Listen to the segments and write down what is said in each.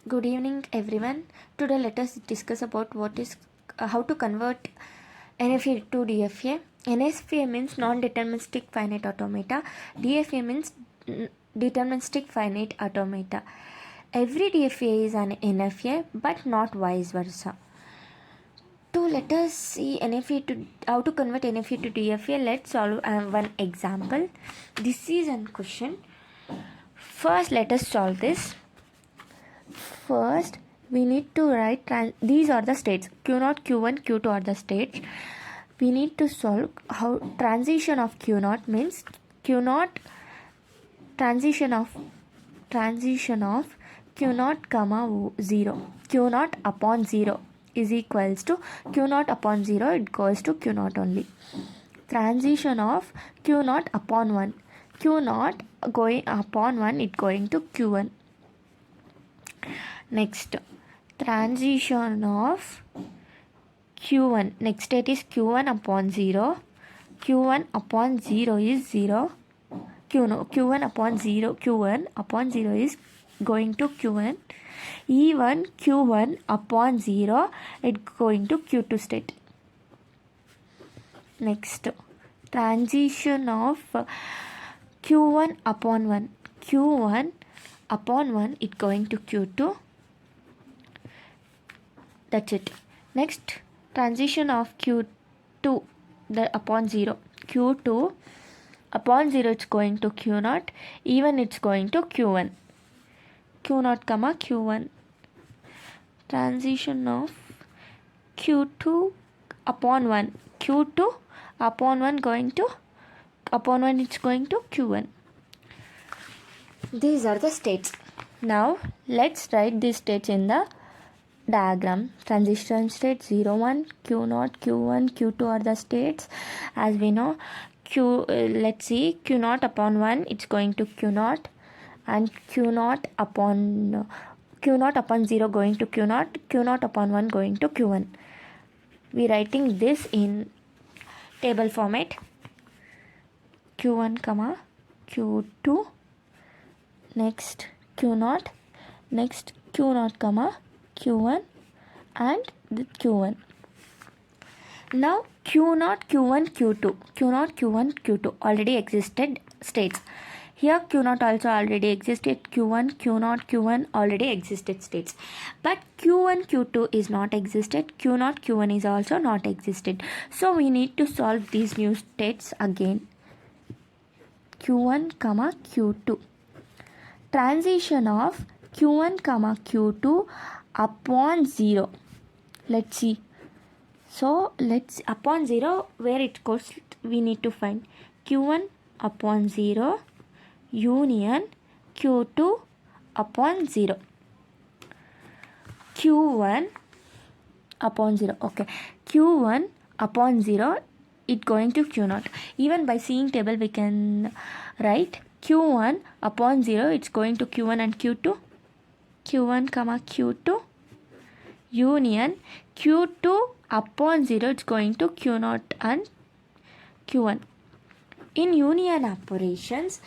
Good evening, everyone. Today, let us discuss about how to convert NFA to DFA. NFA means non-deterministic finite automata. DFA means deterministic finite automata. Every DFA is an NFA, but not vice versa. Let us see how to convert NFA to DFA. Let's solve one example. This is a question. First, let us solve this. First, we need to write these are the states. Q0, Q1, Q2 are the states. We need to solve how transition of Q0 means Q0 transition of Q0 comma 0. Q0 upon 0 is equals to Q0 upon 0. It goes to Q0 only. Transition of Q0 upon 1. Q0 going upon 1, it going to Q1. Next, transition of Q1. Next state is Q1 upon 0. Q1 upon 0 is 0. Q1 upon 0. Q1 upon 0 is going to Q1. Even Q1 upon 0, it going to Q2 state. Next, transition of Q1 upon 1. Q1 upon 1, it going to Q2. That's it. Next, transition of Q2 upon 0. Q2 upon 0, it's going to Q0. Even it's going to Q1. Q0 comma Q1. Transition of Q2 upon 1. Q2 upon 1 going to upon 1, it's going to Q1. These are the states. Now let's write these states in the diagram. Transition state 0, 1, Q0, Q1, Q2 are the states. As we know, let's see, Q0 upon 1, it's going to Q0, and Q0 upon 0 going to Q0, Q0 upon 1 going to Q1. We writing this in table format. Q1 comma Q2, next Q0, next Q0 comma Q1, and the Q1. Now Q0, Q1, Q2, Q0, Q1, Q2 already existed states. Here Q0 also already existed. Q1, Q0, Q1 already existed states. But Q1, Q2 is not existed. Q0, Q1 is also not existed. So we need to solve these new states again. Q1 comma Q2. Transition of Q1 comma Q2 upon 0. Let's see. So let's upon 0, where it goes, we need to find Q1 upon 0 union Q2 upon 0. Q1 upon 0. Okay. Q1 upon 0, it going to Q0. Even by seeing table, we can write Q1 upon 0, it's going to Q1 and Q2. Q1 comma Q2 union Q2 upon 0, it's going to Q0 and Q1. In union operations,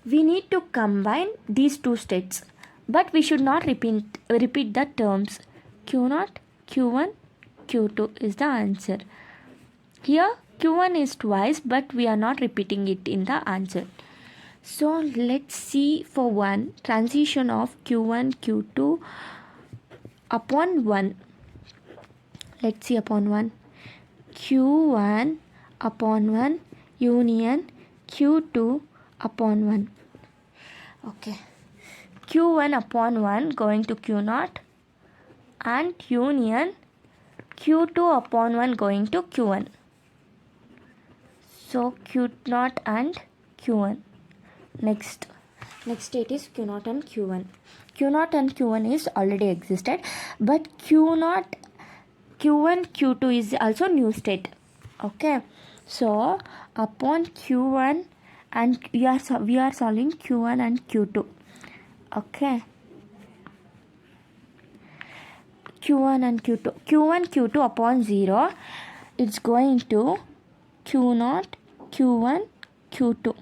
we need to combine these two states, but we should not repeat the terms. Q0, Q1, Q2 is the answer. Here Q1 is twice, but we are not repeating it in the answer. So let's see for one, transition of Q1, Q2 upon 1. Let's see upon 1. Q1 upon 1 union Q2 upon 1. Okay. Q1 upon 1 going to Q0 and union Q2 upon 1 going to Q1. So Q0 and Q1. Next state is Q0 and Q1. Q0 and Q1 is already existed, but Q0, Q1, Q2 is also new state. Okay. So upon Q1, and we are solving Q1 and Q2. Okay. Q1 and Q2. Q1, Q2 upon 0, it's going to Q0, Q1, Q2.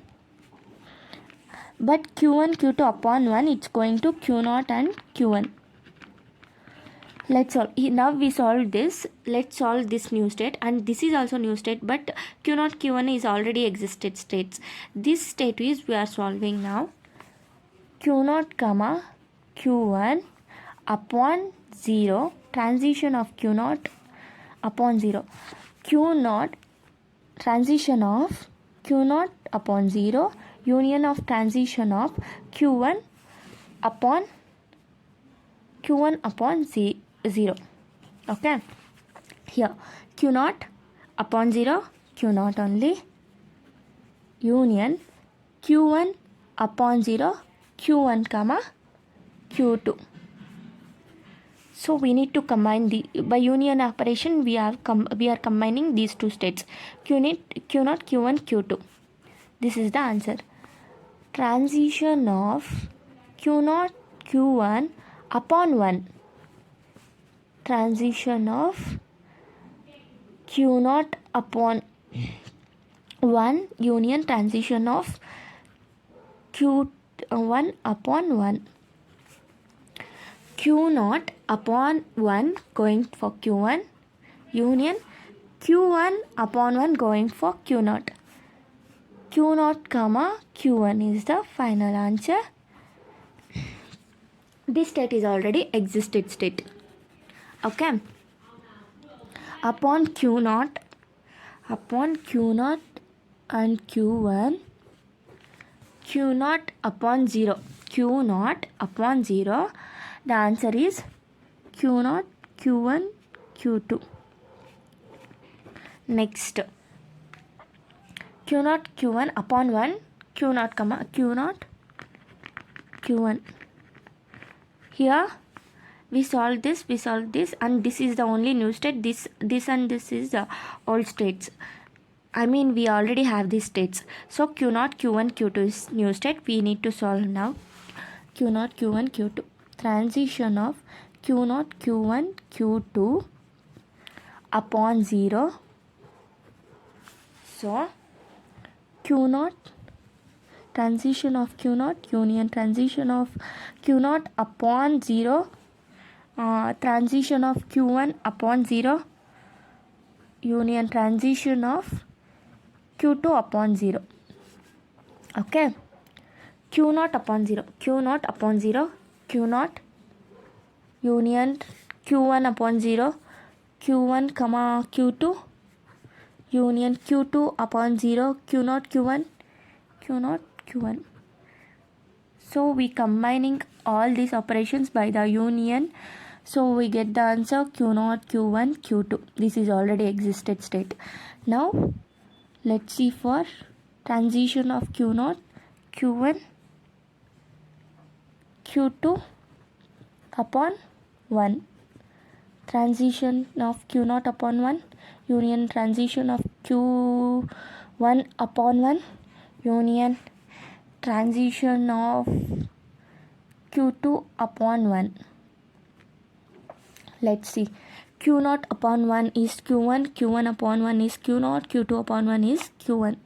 But Q1, Q2 upon 1, it's going to Q0 and Q1. Let's solve. Now we solve this. Let's solve this new state, and this is also new state, but Q0 Q1 is already existed states. This state is we are solving now. Q0 comma Q1 upon 0, transition of Q0 upon 0. Q0 transition of Q0 upon 0, union of transition of Q1 upon 0. Okay, here Q0 upon 0, Q0 only, union Q1 upon 0, Q1 comma Q2. So we need to combine by union operation. We are combining these two states, Q0 Q1 Q2. This is the answer. Transition of Q0 Q1 upon 1. Transition of Q0 upon 1, union transition of Q1 upon 1. Q0 upon 1 going for Q1, union Q1 upon 1 going for Q0. Q0 comma Q1 is the final answer. This state is already existed state. Okay. Upon Q0 and Q1, Q0 upon 0. Q0 upon 0. The answer is Q0 Q1 Q2. Next, Q0 Q1 upon 1, Q0 comma Q0 Q1. Here we solve this, and this is the only new state. This and this is the old states. I mean, we already have these states. So Q0 Q1 Q2 is new state. We need to solve now. Q0 Q1 Q2. Transition of Q0 Q1 Q2 upon 0. So Q0 transition of Q0, union transition of Q0 upon 0, transition of Q1 upon 0, union transition of Q2 upon 0. Okay. Q0 upon 0, Q0 upon 0, Q0, union Q1 upon 0, Q1 comma Q2, union Q2 upon 0, Q0 Q1, Q0 Q1. So we combining all these operations by the union. So we get the answer Q0 Q1 Q2. This is already existed state. Now let's see for transition of Q0 Q1 Q2 upon 1. Transition of Q0 upon 1, union transition of Q1 upon 1, union transition of Q2 upon 1. Let's see. Q0 upon 1 is Q1, Q1 upon 1 is Q0, Q2 upon 1 is Q1.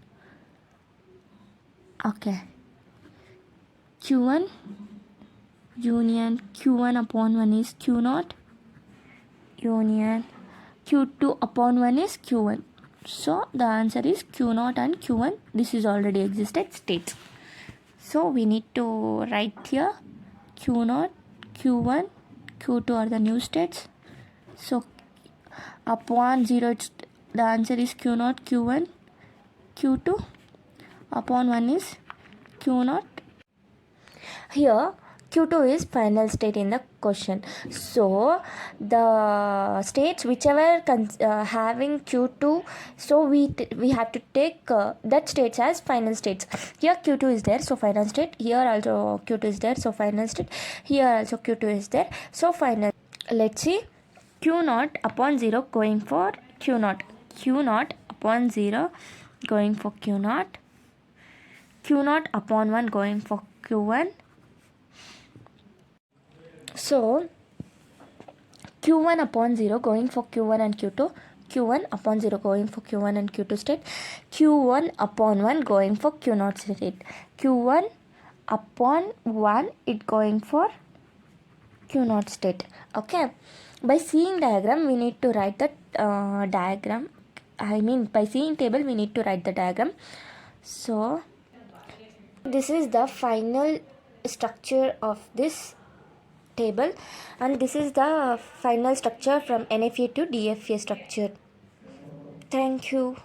Okay. Q1 union Q1 upon 1 is Q0, union Q2 upon 1 is Q1. So the answer is Q0 and Q1. This is already existed states. So we need to write here Q0, Q1, Q2 are the new states. So upon 0, the answer is Q0, Q1, Q2. Upon 1 is Q0. Here Q2 is final state in the question. So the states whichever having Q2, so we have to take that states as final states. Here Q2 is there, so final state. Here also Q2 is there, so final state. Here also Q2 is there, so final. Let's see. Q0 upon 0 going for Q0. Q0 upon 0 going for Q0. Q0 upon 1 going for Q1. So Q1 upon 0 going for Q1 and Q2. Q1 upon 0 going for Q1 and Q2 state. Q1 upon 1 going for Q0 state. Q1 upon 1 it going for Q naught state. Okay, by seeing diagram we need to write the diagram. I mean, by seeing table we need to write the diagram. So this is the final structure of this table, and this is the final structure from NFA to DFA structure. Thank you.